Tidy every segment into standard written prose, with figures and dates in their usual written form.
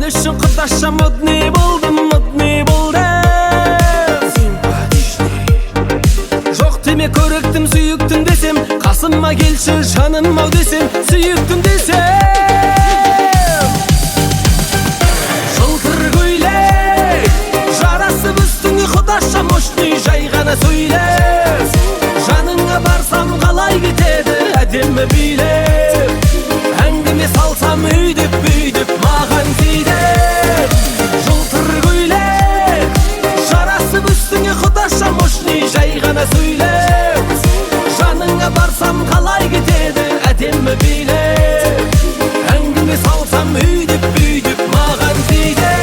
үшін құдаша модный болдым, модный болдым. Симпатичный. Жоқ деме көріктім, сүйіктім десем, қасыма келші жаным ау десем, сүйіктім десем. Жылтыр көйлек, жарасып үстіңе құдаша мощный, жай ғана сөйлеп. Жаныңа барсам қалай кетеді әдемі билеп. Әңгіме салсам үйдеп бүйдеп маған тиді. Жылтыр көйлек, жарасып үстіңе құдаша мощный, жай ғана сөйлеп. Жаныңа барсам қалай кетеді әдемі билеп. Әңгіме салсам үйдеп бүйдеп маған тиді.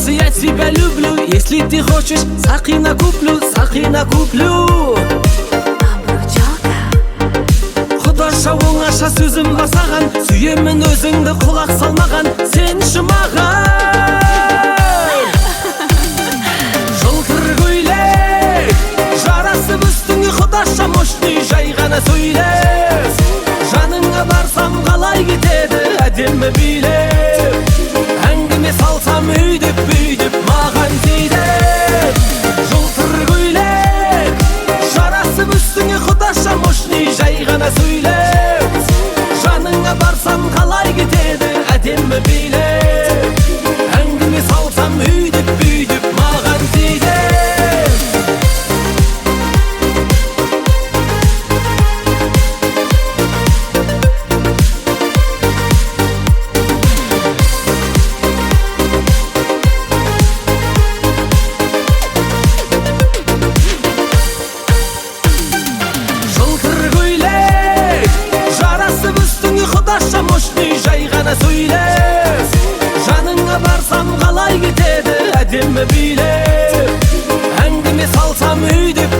Я тебя люблю, если ты хочешь, сақина куплю, сақина куплю. Құдаша оңаша сөзім бар саған, сүйемін өзіңді құлақ салмаған, сен үшін маған. Жылтыр көйлек, жарасып үстіңе құдаша мощный, жай ғана сөйлеп. Жаныңа барсам қалай кетеді әдемі билеп. Әңгіме салсам үйдеп бүйдеп маған тиді. Жылтыр көйлек, жарасып үстіңе құдаша мощный, жай ғана сөйлеп. Жаныңа барсам қалай кетеді әдемі билеп. Әңгіме салсам үйдеп бүйдеп маған тиді. Құдаша мощный, жай ғана сөйлеп. Жаныңа барсам қалай кетеді әдемі билеп. Әңгіме салсам үйдеп